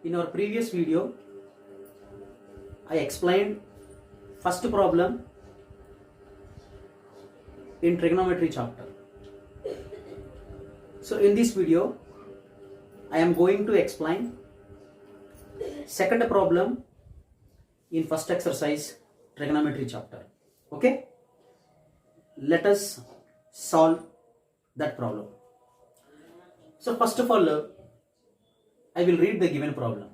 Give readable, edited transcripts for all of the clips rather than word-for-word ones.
In our previous video, I explained first problem in trigonometry chapter. So in this video, I am going to explain second problem in first exercise trigonometry chapter. Okay? Let us solve that problem. So first of all, I will read the given problem.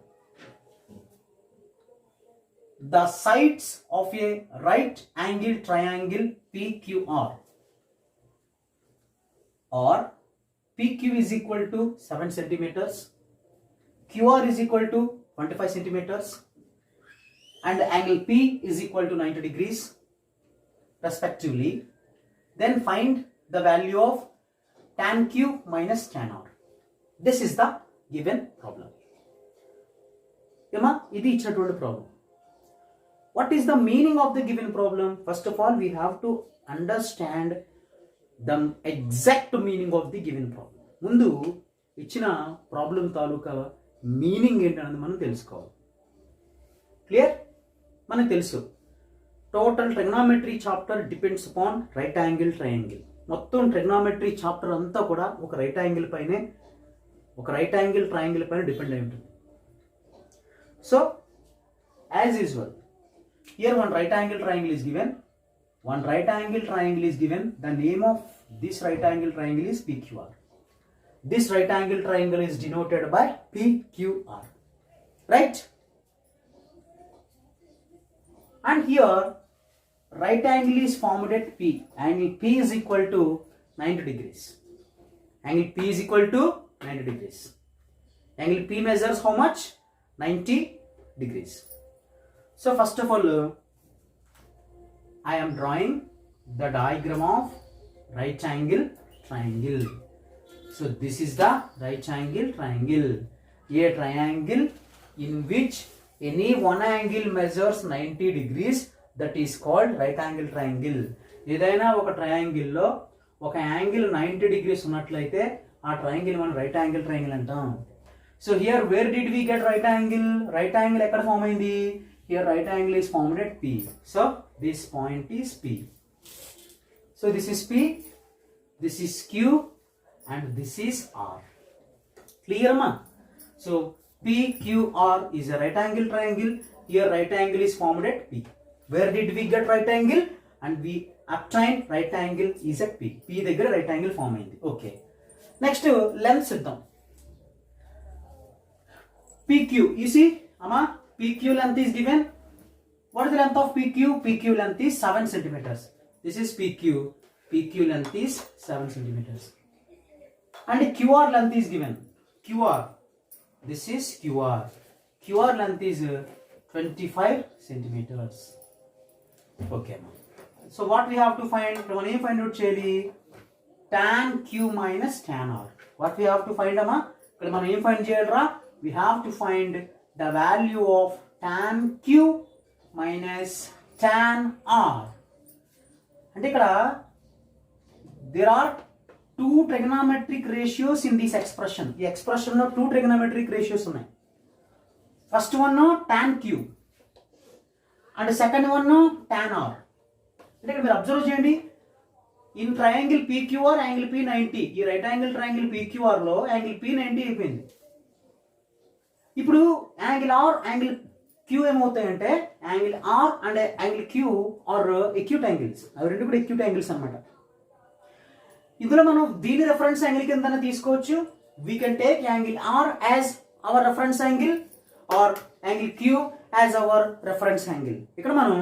The sides of a right angled triangle PQR or PQ is equal to 7 centimeters, QR is equal to 25 centimeters, and angle P is equal to 90 degrees respectively. Then find the value of tan Q minus tan R. This is the given problem. Yama, idi ichinaటువంటి problem. What is the meaning of the given problem? First of all, we have to understand the exact meaning of the given problem. ముందు ఇచ్చిన problem తాలూకా meaning ఏంటనేది మనం తెలుసుకోవాలి. Clear? మనకు తెలుసు total trigonometry chapter depends upon right angle triangle. మొత్తం trigonometry chapter అంతా కూడా ఒక రైట్ యాంగిల్ ట్రయాంగిల్ పైన డిపెండ్ అయి ఉంటుంది. So as usual, here one right angle triangle is given. The name of this right angle triangle is PQR. This right angle triangle is denoted by PQR, right? And here right angle is formed at P. Angle P is equal to 90 degrees. Angle P is equal to 90 degrees. Angle P measures how much? 90 degrees. So first of all, I am drawing the diagram of right angle triangle. So this is the right angle triangle. A triangle in which any one angle measures 90 degrees, that is called right angle triangle. ఏదైనా ఒక triangle లో ఒక angle 90 degrees ఉన్నట్లయితే ఆ triangle మనం right angle triangle అంటాం. So here where did we get right angle? Right angle ఎక్కడ form అయింది? Here right angle is formed at P. So this point is P. So this is P, this is Q, and this is R. Clear ma? So PQR is a right angle triangle. Here right angle is formed at P. Where did we get right angle? And we obtained right angle is at P. P దగ్గర right angle form అయింది. Okay. Next length చూద్దాం. PQ. You see, ama, PQ length is given. What is the length of PQ? PQ length is 7 centimeters. This is PQ. PQ length is 7 centimeters. And QR length is given. QR. This is QR. QR length is 25 centimeters. Okay. So what we have to find? When you find out cheli, tan Q minus tan R. What we have to find, amma? When you find cheyalra, we have to find the value of tan Q minus tan R. And there are two trigonometric ratios in this expression. The expression of two trigonometric ratios ఉన్నాయి. First one tan Q and second one tan R. అంటే ఇక్కడ మీరు observe చేయండి, in triangle PQR angle P 90. ఈ right angle triangle PQR లో angle P 90 అయిపోయింది. ఇప్పుడు angle R angle Q ఏమవుతాయంటే angle R and angle Q are acute angles. అవి రెండు కూడా ఎక్యూట్ యాంగిల్స్ అనమాట. ఇందులో మనం దీని రెఫరెన్స్ యాంగిల్ కింద తీసుకోవచ్చు. We can take angle R as our reference angle R angle Q as our reference angle. ఇక్కడ మనం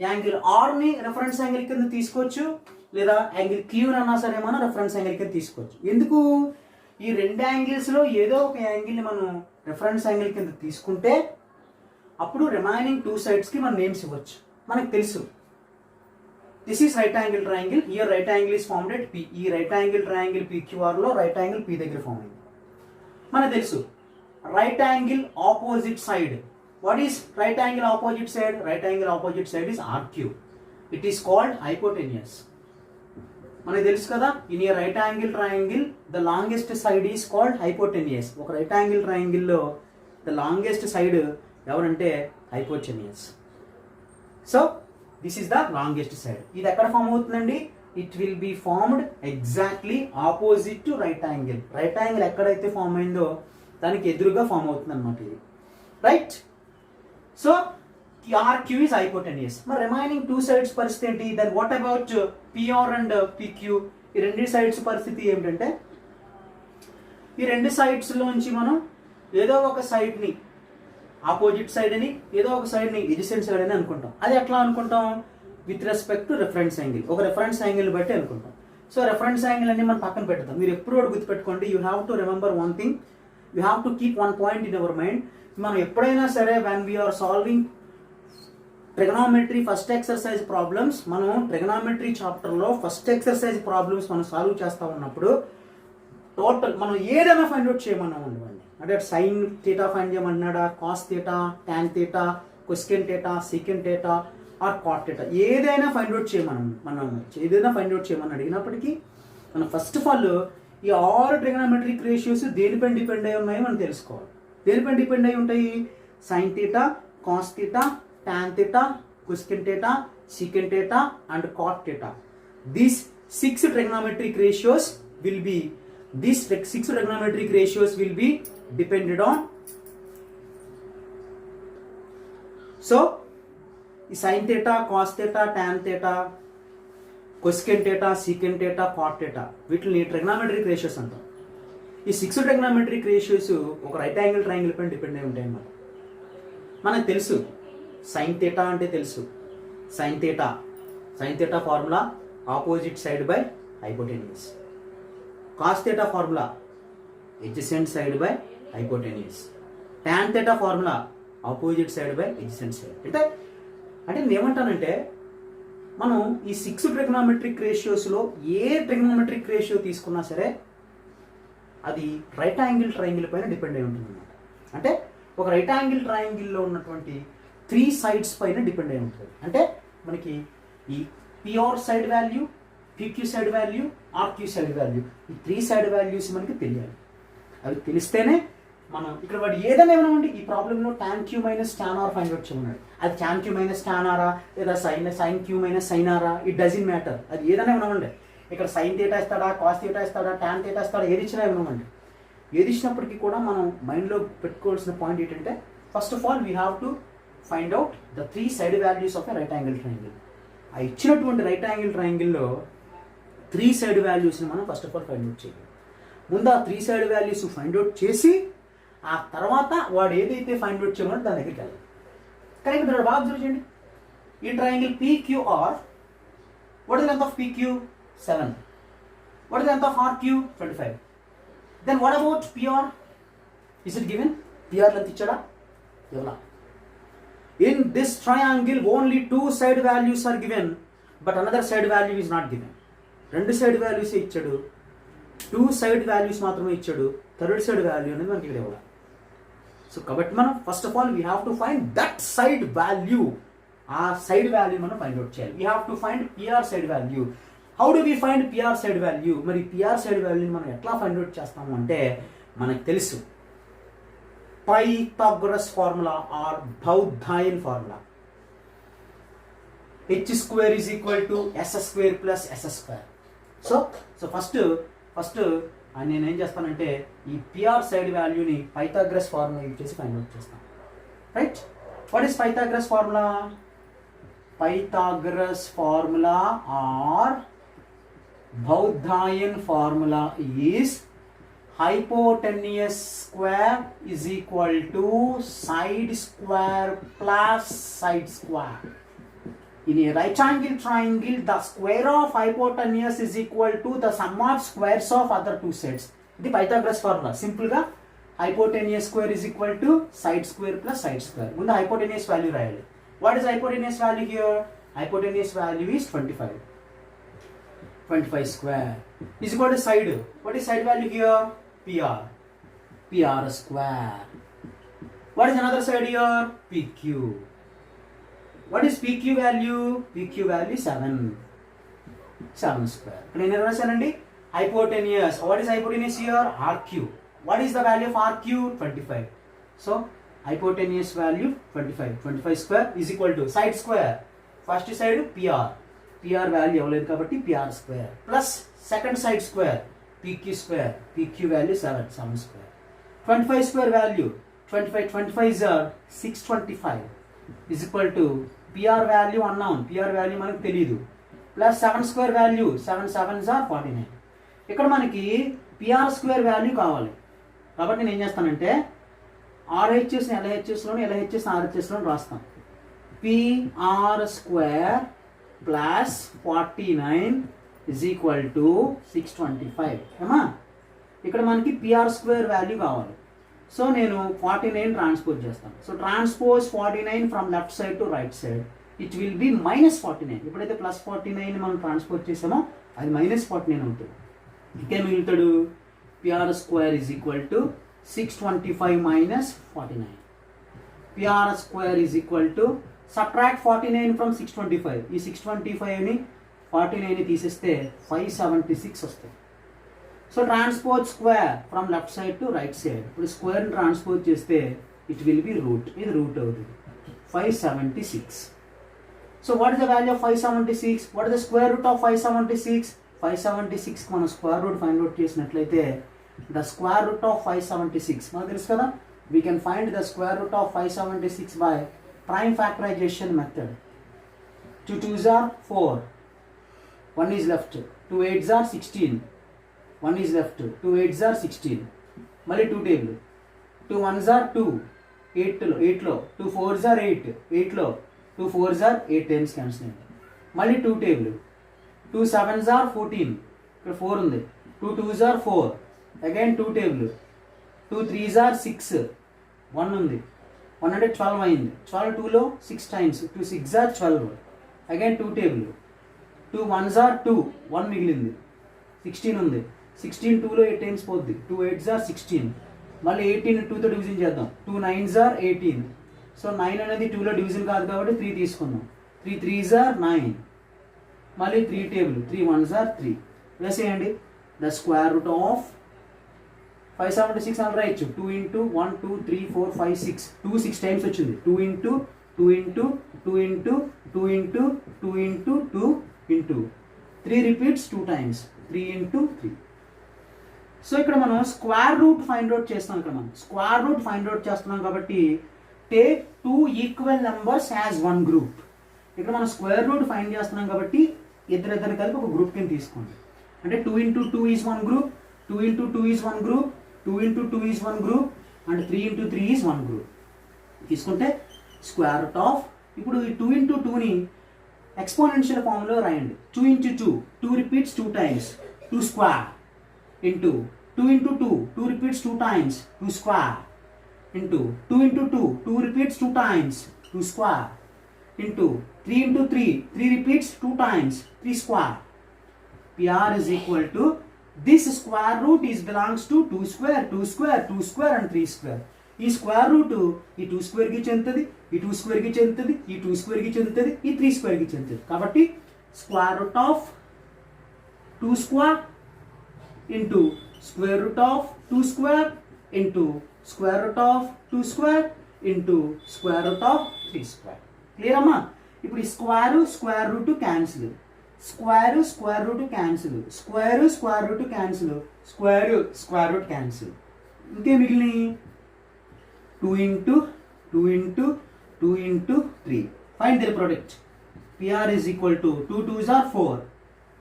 యాంగిల్ ఆర్ ని రెఫరెన్స్ యాంగిల్ కింద తీసుకోవచ్చు, లేదా యాంగిల్ క్యూ అన్నా సరే మనం రెఫరెన్స్ యాంగిల్ కింద తీసుకోవచ్చు. ఎందుకు? ఈ రెండు యాంగిల్స్ లో ఏదో ఒక యాంగిల్ ని మనం రెఫరెన్స్ యాంగిల్ కింద తీసుకుంటే అప్పుడు రిమైనింగ్ టూ సైడ్స్ కి మనం నేమ్స్ ఇవ్వచ్చు. మనకు తెలుసు this is right angle triangle. Here right angle is formed at P. ఈ రైట్ యాంగిల్ ట్రయాంగిల్ PQR లో రైట్ యాంగిల్ P దగ్గర ఫార్మ్ అయింది. మనకు తెలుసు right angle opposite side. What is right angle opposite side? Right angle opposite side is RQ. It is called hypotenuse. మనకు తెలుసు కదా, in a right angle triangle the longest side is called hypotenuse. ఒక right angle triangle లో the longest side ఎవరంటే hypotenuse. So this is the longest side. ఇది ఎక్కడ form అవుతుందండి? It will be formed exactly opposite to right angle. Right angle ఎక్కడైతే form అయిందో దానికి ఎదురుగా ఫామ్ అవుతుంది అనమాట ఇది, right? So RQ is hypotenuse. మరి రిమైనింగ్ టూ సైడ్స్ పరిస్థితి ఏంటి? Then what about PR and PQ? ఈ రెండు సైడ్స్ పరిస్థితి ఏమిటంటే, ఈ రెండు సైడ్స్ లోంచి మనం ఏదో ఒక సైడ్ ని ఆపోజిట్ సైడ్ అని, ఏదో ఒక సైడ్ ని ఎడ్జసెంట్ సైడ్ అని అనుకుంటాం. అది ఎట్లా అనుకుంటాం? With respect to reference angle. ఒక రిఫరెన్స్ యాంగిల్ బట్టి అనుకుంటాం. సో రిఫరెన్స్ యాంగిల్ అన్ని మనం పక్కన పెడతాం. మీరు ఎప్పుడు గుర్తుపెట్టుకోండి, you have to remember one thing, you have to keep one point in our mind. మనం ఎప్పుడైనా సరే when we are solving trigonometry first exercise problems, మనం ట్రిగనామెట్రీ చాప్టర్లో ఫస్ట్ ఎక్సర్సైజ్ ప్రాబ్లమ్స్ మనం సాల్వ్ చేస్తూ ఉన్నప్పుడు టోటల్ మనం ఏదైనా ఫైండ్ అవుట్ చేయమన్నా ఉండండి. అంటే సైన్ థీటా ఫైండ్ చేయమన్నాడా, cos theta, tan theta, cosecant theta, secant theta or cot theta, ఏదైనా ఫైండ్ అవుట్ మనం ఏదైనా ఫైండ్ అవుట్ చేయమని అడిగినప్పటికీ మనం ఫస్ట్ ఆఫ్ ఆల్ ఈ 6 ట్రిగనామెట్రిక్ రేషియోస్ దేనిపై డిపెండ్ అయి ఉన్నాయో మనం తెలుసుకోవాలి. దేనిపై డిపెండ్ అయి ఉంటాయి? Sine theta, cos theta, tan theta, cosecant theta, secant theta and cot theta. These 6 trigonometric ratios will be depended on. So ఈ sine theta, cos theta, tan theta, cosecant theta, secant theta, cot theta, వీటిని trigonometric ratios అంటాం. ఈ 6 trigonometric ratios ఒక right angle triangle పైన depend అయి ఉంటాయి అన్నమాట. మనకు తెలుసు సైన్ థీటా అంటే తెలుసు. Sine theta formula opposite side by hypotenuse. Cos theta formula adjacent side by hypotenuse. Tan theta formula opposite side by adjacent side. అంటే నేను ఏమంటానంటే, మనం ఈ 6 ట్రిగనామెట్రిక్ రేషియోస్లో ఏ ట్రిగనామెట్రిక్ రేషియో తీసుకున్నా సరే అది రైట్ యాంగిల్ ట్రయాంగిల్ పైన డిపెండ్ అయి ఉంటుంది అన్నమాట. అంటే ఒక రైట్ యాంగిల్ ట్రయాంగిల్లో ఉన్నటువంటి 3 సైడ్స్ పైన డిపెండ్ అయి ఉంటుంది. అంటే మనకి ఈ PR side value, PQ side value, RQ side value, ఈ 3 సైడ్ వాల్యూస్ మనకి తెలియాలి. అవి తెలిస్తేనే మనం ఇక్కడ వాడు ఏదైనా ఏమన్నా ఈ ప్రాబ్లంలో tan Q minus tan R find out చేయమన్నాడు. అది టాన్ క్యూ మైనస్ టాన్ ఆరా లేదా సైన్ క్యూ మైనస్ సైన్ ఆరా, ఇట్ డజంట్ మ్యాటర్. అది ఏదైనా ఏమన్నా ఇక్కడ సైన్ థీటా ఇస్తాడా, కాస్ థీటా ఇస్తాడా, టాన్ థీటా ఇస్తాడా, ఏది ఇచ్చినా ఏమన్నా ఏది ఇచ్చినప్పటికీ కూడా మనం మైండ్లో పెట్టుకోవాల్సిన పాయింట్ ఏంటంటే, first of all we have to find out the 3 side values of a right angle triangle. ఆ ఇచ్చినటువంటి రైట్ యాంగిల్ ట్రయాంగిల్లో 3 సైడ్ వాల్యూస్ని మనం first of all find out చేయాలి. ముందు ఆ 3 సైడ్ వాల్యూస్ ఫైండ్ అవుట్ చేసి ఆ తర్వాత వాడు ఏదైతే ఫైండ్ అవుట్ చేయమో దాని దగ్గరికి వెళ్ళాలి. కానీ ఇక్కడ బాగా అబ్జర్వ్ చేయండి, ఈ triangle PQR, what is length of PQ? 7. What is length of RQ? 25. Then what about PR? Is it given? PR length ఇచ్చాడా? ఇవ్వలా. In this triangle only 2 side values are given, but another side value is not given. 2 side values ఇచ్చాడు, 2 side values మాత్రమే ఇచ్చాడు, 3rd side value అనేది మనకి ఇక్కడ ఇవ్వాలి. So కాబట్టి మనం first of all we have to find that side value. ఆ సైడ్ వాల్యూ మనం ఫైండ్ అవుట్ చేయాలి. We have to find PR side value. How do we find PR side value? మరి పిఆర్ సైడ్ వాల్యూని మనం ఎట్లా find out చేస్తాము అంటే, మనకు తెలుసు Pythagoras formula or Baudhayan formula. h² is equal to s² plus s². So first నేను ఏం చేస్తానంటే, ఈ పిఆర్ సైడ్ వాల్యూని పైథాగరస్ ఫార్ములా యూజ్ చేసి ఫైండ్ అవుట్ చేస్తాను, right? What is Pythagoras formula? Pythagoras formula or Baudhayan formula is hypotenuse square is equal to side square plus side square. In a right angle triangle, the square of hypotenuse is equal to the sum of squares of other 2 sides. The Pythagoras formula. Simple ga hypotenuse square is equal to side square plus side square. When the hypotenuse value rayali. What is hypotenuse value here? Hypotenuse value is 25. 25 square is equal to side. What is side value here? PR square. What is another side here? PQ. What is PQ value? PQ value 7 square. Can you understand? Hypotenuse. What is hypotenuse here? RQ. What is the value of RQ? 25. So hypotenuse value 25 square is equal to side square, first side PR value ఇవ్వలేదు కాబట్టి PR square plus second side square PQ value 7 square. 25 square value 25 is 625 is equal to PR value unknown, PR value మనకు తెలియదు, plus 7 square value 7 7s are 49. ఇక్కడ మనకి PR square value కావాలి కాబట్టి నేను ఏం చేస్తానంటే RHS ని LHSలోను LHS RHSలోను రాస్తాం. PR square plus 49 is equal to 625. ఏమా ఇక్కడ మనకి PR స్క్వేర్ వాల్యూ కావాలి. సో నేను 49 ట్రాన్స్పోజ్ చేస్తాను. So transpose 49 from left side to right side, it will B -49. ఎప్పుడైతే +49 మనం ట్రాన్స్పోజ్ చేసామో అది -49 అవుతుంది. ఇంకేం మిగులుతాడు? PR square is equal to 625 minus 49. PR square is equal to subtract 49 from 625. ఈ 625ని 49ని తీసేస్తే 576 వస్తుంది. So transpose square from left side to right side, ఇప్పుడు స్క్వేర్ని ట్రాన్స్పోజ్ చేస్తే ఇట్ విల్ బి రూట్, ఇది రూట్ అవుతుంది 576. So what is the value of 576? What is the square root of 576? 576 మనం square root find out చేసినట్లయితే the square root of 576 మనకు తెలుసు కదా, we can find the square root of 576 by prime factorization method. 2 2s are 4, 1 is left, 2 8s are 16, 1 is left, 2 8s are 16, మళ్ళీ 2 table, 2 1s are 2, 8లో 2 4s are 8, 8లో 2 4s are 8 times cancel అయింది. మళ్ళీ 2 table, 2 7s are 14, ఇక్కడ 4 ఉంది, 2 2s are 4, again 2 table, 2 3s are 6, 1 ఉంది, 1 అంటే 12 అయింది, 12 2లో 6 times, 2 6s are 12, again 2 table, 2 1s are 2, 1 మిగిలింది, 16 ఉంది, 16 2లో 8 టైమ్స్ పోద్ది, 2 8s are 16, మళ్ళీ 18 2తో డివిజన్ చేద్దాం, 2 9s are 18. సో 9 అనేది 2లో డివిజన్ కాదు కాబట్టి 3 తీసుకుందాం, 3 3s are 9, మళ్ళీ 3 టేబుల్, 3 1s are 3. వేసేయండి. ద స్క్వేర్ రూట్ ఆఫ్ 576 అని రాయొచ్చు. 2 into 1 2 3 4 5 6, 2 6 టైమ్స్ వచ్చింది, 2 into 2 into 2 into 2 into 2 into 2 into 3 repeats 2 times, 3 into 3. So ఇక్కడ మనం స్క్వేర్ రూట్ ఫైండ్ అవుట్ చేస్తున్నాం, ఇక్కడ మనం స్క్వేర్ రూట్ ఫైండ్ అవుట్ చేస్తున్నాం కాబట్టి take 2 equal numbers as 1 group. ఇక్కడ మనం స్క్వేర్ రూట్ ఫైండ్ చేస్తున్నాం కాబట్టి ఇద్దరు కలిపి ఒక గ్రూప్ కింద తీసుకోండి. అంటే 2 into 2 is 1 group, 2 into 2 is 1 group, 2 into 2 is 1 group, and 3 into 3 is 1 group. తీసుకుంటే స్క్వేర్ రూట్ ఆఫ్, ఇప్పుడు ఈ 2 into 2ని ఎక్స్పోనెన్షియల్ ఫార్ములో రాయండి. 2 into 2, 2 repeats 2 times, 2 square into 2 into 2, 2 repeats 2 times, 2 square into 2 into 2, 2 repeats 2 times, 2 square into 3 into 3, 3 repeats 2 times, 3 square. PR is equal to, this square root is belongs to 2 square, 2 square, 2 square and 3 square. ఈ square root ఈ 2 square కి చెందుతుంది, ఈ 2 square కి చెందుతుంది, ఈ 2 square కి చెందుతుంది, ఈ 3 స్క్వేర్ కి చెందుతుంది. కాబట్టి square root of 2 square into square root of 2 square into square root of 2 square into square root of 3 square. Clear అమ్మా? ఇప్పుడు ఈ square root cancel, square root cancel, square root cancel, square root cancel. ఇంకే మిగిలిన 2 into 2 into 2 into 3. Find their product. PR is equal to 2 2s are 4,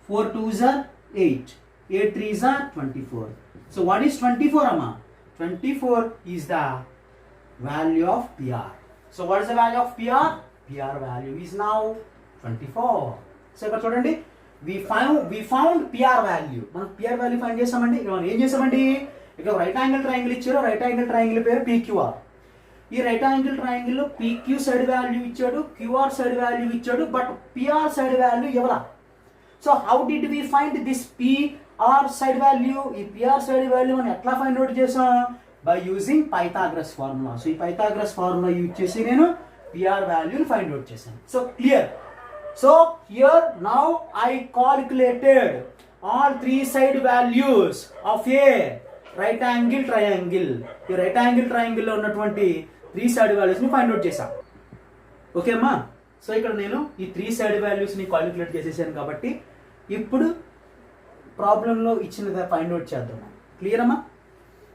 4 2s are 8, 8 3s are 24. So what is 24 amma? 24 is the value of PR. So what is the value of PR? PR value is now 24. So ఇక్కడ చూడండి, we found PR value. మనం PR value find చేసామండి. మనం ఏం చేసామండి, ఇక్కడ right angle triangle ఇచ్చారు, right angle triangle పేరు PQR. ఈ రైట్ యాంగిల్ ట్రయాంగిల్ లో PQ సైడ్ వాల్యూ ఇచ్చాడు, QR సైడ్ వాల్యూ ఇచ్చాడు, బట్ PR సైడ్ వాల్యూ ఇవ్వలా. So how did we find this PR side value? ఈ PR సైడ్ వాల్యూ మనం ఎట్లా ఫైండ్ అవుట్ చేసాం? By using Pythagoras formula. So ఈ Pythagoras formula use చేసి నేను PR వాల్యూని ఫైండ్ అవుట్ చేశాను. So clear. So here now I calculated all 3 side values of A right angle triangle. ఈ right angle triangle లో ఉన్నటువంటి 3 side వాల్యూస్ని ఫైండ్ అవుట్ చేశాను. ఓకే అమ్మా. సో ఇక్కడ నేను ఈ 3 సైడ్ వాల్యూస్ని క్యాలిక్యులేట్ చేసేసాను కాబట్టి ఇప్పుడు ప్రాబ్లంలో ఇచ్చినది ఫైండ్ అవుట్ చేద్దాం. క్లియర్ అమ్మా?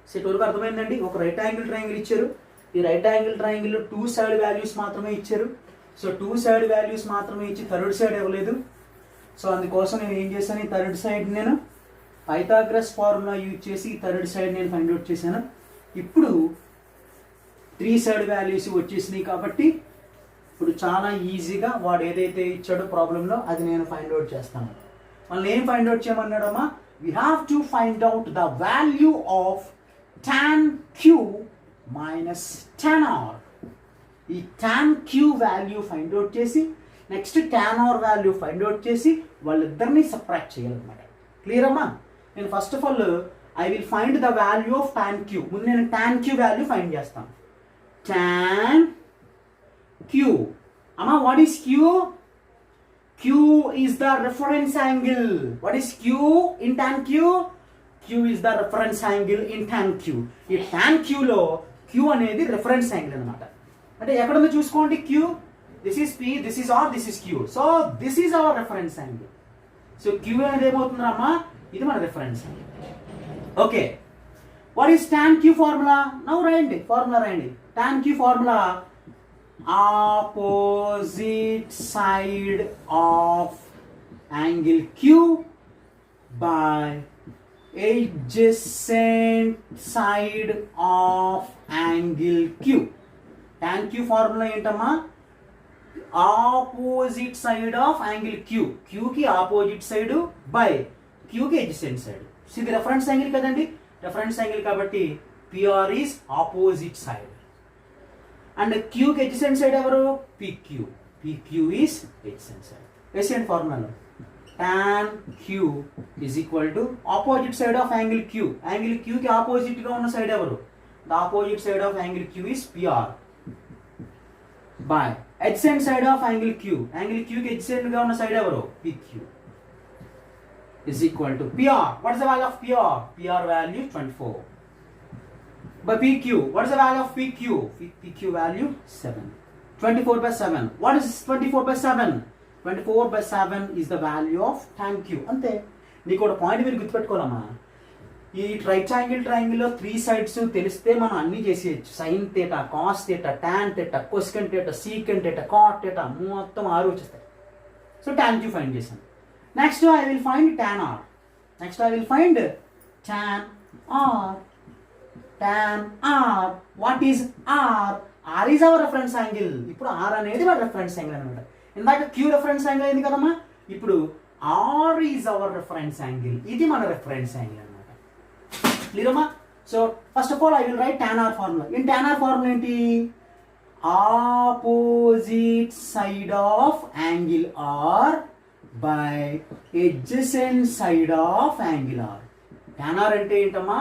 సో ఇటువరకు అర్థమైందండి. ఒక రైట్ యాంగిల్ ట్రయాంగిల్ ఇచ్చారు. ఈ రైట్ యాంగిల్ ట్రయాంగిల్లో 2 సైడ్ వాల్యూస్ మాత్రమే ఇచ్చారు. సో 2 సైడ్ వాల్యూస్ మాత్రమే ఇచ్చి థర్డ్ సైడ్ ఇవ్వలేదు. సో అందుకోసం నేను ఏం చేశాను, ఈ థర్డ్ సైడ్ నేను పైథాగరస్ ఫార్ములా యూజ్ చేసి ఈ థర్డ్ సైడ్ నేను ఫైండ్ అవుట్ చేశాను. ఇప్పుడు 3 సైడ్ వాల్యూస్ వచ్చేసినాయి కాబట్టి ఇప్పుడు చాలా ఈజీగా వాడు ఏదైతే ఇచ్చాడో ప్రాబ్లంలో అది నేను ఫైండ్ అవుట్ చేస్తాను. మళ్ళీ ఏం ఫైండ్ అవుట్ చేయమన్నాడమ్మా, we have to find out the value of tan q minus tan r. ఈ tan q value find out చేసి next tan r value find out చేసి వాళ్ళిద్దరిని సబ్ట్రాక్ట్ చేయాలన్నమాట. క్లియర్ అమ్మా? నేను first of all I will find the value of tan q. ముందు నేను tan q value find చేస్తాను. tan q. అమ్మా, what is q? q is the reference angle. What is q in tan q? q is the reference angle in tan q. ఈ tan q లో q అనేది reference angle అన్నమాట. అంటే ఎక్కడుందో చూసుకోండి. q, this is p, this is r, this is q. So this is our reference angle. So q అనేది ఏమవుతుందమ్మా, ఇది మన reference angle. Okay, what is tan q formula? Now రాయండి, ఫార్ములా రాయండి. tan q formula opposite side of angle q by adjacent side of angle q. tan q formula ఏంటమ్మా, opposite side of angle q. q కి opposite side by q కి adjacent side. ఇది reference angle కదండి, reference angle కాబట్టి pr is opposite side. అండ్ q కి adjacent side ఎవరు? pq. pq is adjacent side. adjacent ఫార్ములాలో tan q is equal to opposite side of angle q. Angle q కి opposite గా ఉన్న సైడ్ ఎవరు? the opposite side of angle q is pr by adjacent side of angle q. Angle q కి adjacent గా ఉన్న side ఎవరు? pq is equal to pr. what is the value of pr? pr value 24 by pq. what is the value of pq? pq value 7. 24 by 7. what is 24 by 7? 24 by 7 is the value of tan q. అంతే. నీకు ఒక point మీరు గుర్తుపెట్టుకోవాలమ్మా, ఈ right angle ట్రయాంగిల్లో 3 sides తెలిస్తే మనం అన్ని చేసేయచ్చు. Sine theta, cos theta, tan theta, cosecant theta, secant theta, cot theta మొత్తం 6 వచ్చేస్తాయి. సో tan q ఫైండ్ చేశాను. Next I will find tan r. Next I will find tan r. tan r. what is r? r is our reference angle. ఇప్పుడు r అనేది మన reference angle అన్నమాట. ఇందాక q reference angle అయింది కదమ్మా, ఇప్పుడు r is our reference angle. ఇది మన రెఫరెన్స్ యాంగిల్ అన్నమాట. క్లియర్ అమ్మా? So first of all I will write tan r formula. In tan r formula ఏంటి? Opposite side of angle r by adjacent side of angle r. tan r అంటే ఏంటమ్మా,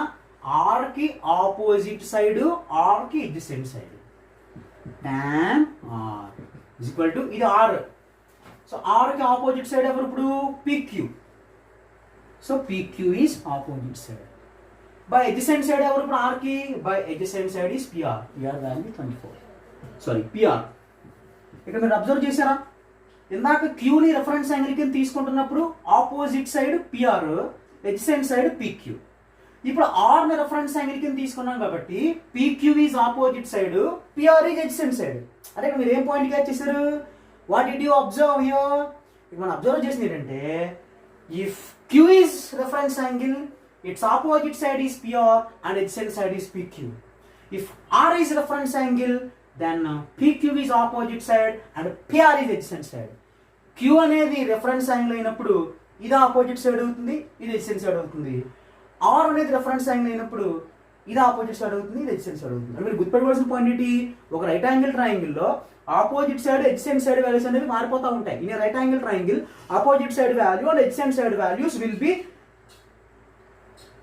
r కి opposite side, r కి adjacent side. tan r is equal to ఇది r. So r కి opposite side ఎవరు? ఇప్పుడు pq. So pq is opposite side. by adjacent side ఎవరు? ఇప్పుడు r కి by adjacent side is pr. pr value 24. Sorry pr. ఇక్కడ మీరు observe చేశారా, ఇందాక q ని రెఫరెన్స్ యాంగిల్ కింద తీసుకుంటున్నప్పుడు opposite side pr, adjacent side pq. ఇప్పుడు r ని రెఫరెన్స్ యాంగిల్ కింద తీసుకున్నాం కాబట్టి pq is opposite side, pr is adjacent side. అంటే ఇక్కడ మీరు ఏం పాయింట్ క్యాచ్ చేశారు? What did you observe here? ఇక్కడ మనం అబ్జర్వ్ చేసింది ఏంటంటే, if q is reference angle, its opposite side is pr and adjacent side is pq. if r is reference angle, then pq is opposite side and pr is adjacent side. q అనేది reference angle అయినప్పుడు ఇది opposite side అవుతుంది, ఇది adjacent side అవుతుంది. r అనేది reference angle అయినప్పుడు ఇది opposite side అవుతుంది, ఇది adjacent సైడ్ అవుతుంది. మీరు గుర్తుపెట్టుకోవాల్సిన పాయింట్ ఏంటి? ఒక రైట్ యాంగిల్ ట్రయాంగిల్లో opposite side, adjacent side values అనేవి మారిపోతూ ఉంటాయి. In right angle triangle opposite side value and adjacent side values will be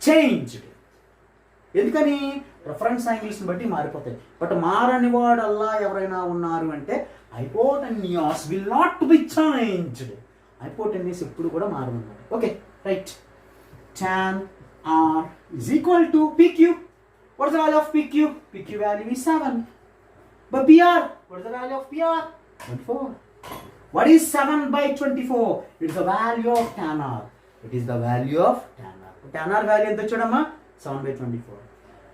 changed. ఎందుకని? రెఫరెన్స్ యాంగిల్స్ని బట్టి మారిపోతాయి. బట్ మారని వాడల్లా ఎవరైనా ఉన్నారు అంటే hypotenuse will not be changed. Hypotenuse ఎప్పుడు కూడా మారమన్నారు. Okay, right. tan r is equal to pq. what is the value of pq? pq value is 7. But PR, what is the value of PR? 24. What is 7 by 24? It is the value of tan R. It is the value of tan R. Tan R value ఎంత చూడమ్మా 7 by 24.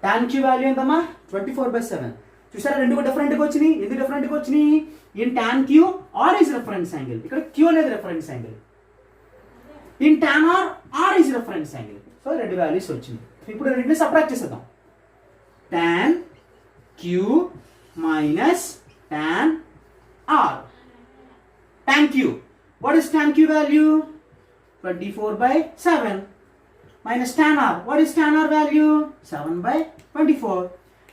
Tan Q value ఎంతమ్మా 24 by 7. చూసారా రెండు different గా వచ్చినాయి. ఎందుకు different గా వచ్చినాయి? In tan Q R is reference angle. ఇక్కడ Q అనేది reference angle. In tan R R is reference angle. So రెండు వాల్యూస్ వచ్చినాయి. ఇప్పుడు రెండింటిని సబ్ట్రాక్ట్ చేసేద్దాం. tan Q minus tan R. Tan Q. What is tan Q value? 24 by 7. Minus tan R. What is tan R value? 7 by 24.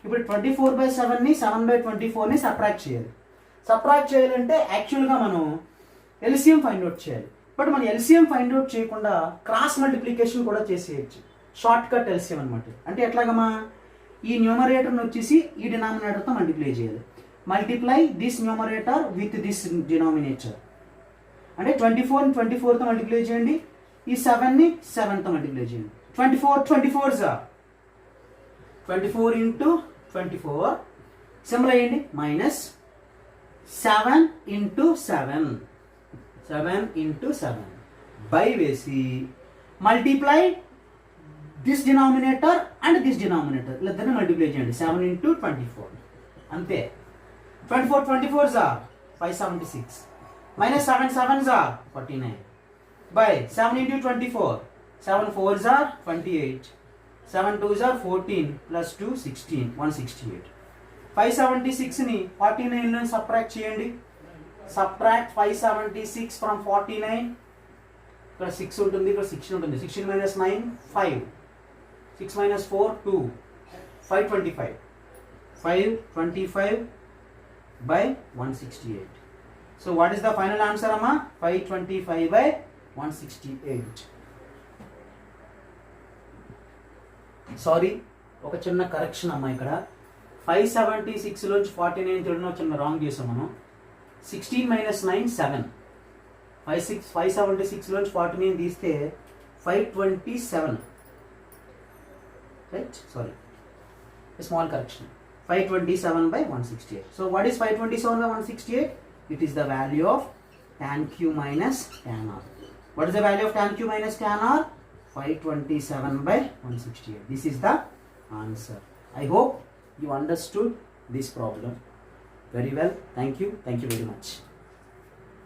ఇప్పుడు 24 by 7 ని 7 by 24 ని subtract చేయాలి. Subtract చేయాలంటే యాక్చువల్గా మనం ఎల్సిఎం ఫైండ్ అవుట్ చేయాలి. బట్ మనం ఎల్సిఎం ఫైండ్ అవుట్ చేయకుండా క్రాస్ మల్టిప్లికేషన్ కూడా చేసేయచ్చు. షార్ట్ కట్ ఎల్సిఎం అనమాట. అంటే ఎట్లాగమ్మా ఈ న్యూమరేటర్ని వచ్చేసి ఈ డినామినేటర్తో మల్టిప్లై చేయాలి. Multiply this numerator with this denominator. అంటే 24ని 24తో మల్టిప్లై చేయండి. ఈ 7ని 7తో మల్టిప్లై చేయండి. 24 జా 24 ఇంటూ 24 సింబల్ అయ్యండి మైనస్ 7 ఇంటూ 7 ఇంటూ 7 బై వేసి multiply this denominator and this denominator ఇద్దరిని మల్టిప్లై చేయండి. 7 ఇంటూ 24 అంతే. 24 జా 576 minus 7 7s are 49 by 7 into 24 7 4s are 28 7 2s are 14 plus 2 16 168 576 ని 49 లో సబ్ట్రాక్ట్ చేయండి. Subtract 576 from 49. ఇక్కడ 6 ఉంటుంది, ఇక్కడ 16 ఉంటుంది. 16 minus 9 5 6 minus 4 2 525 by 168. So what is the final answer amma? 525 by 168. Sorry, ఒక చిన్న కరెక్షన్ అమ్మా. ఇక్కడ 576 లోంచి 49 తీయడం చిన్న రాంగ్ చేసాం మనం. 16 minus 9 7. 576 లోంచి 49 తీస్తే 527. Right? Sorry. A small correction. 527 by 168. So what is 527 by 168? It is the value of tan Q minus tan R. What is the value of tan Q minus tan R? 527 by 168. This is the answer. I hope you understood this problem very well. Thank you very much.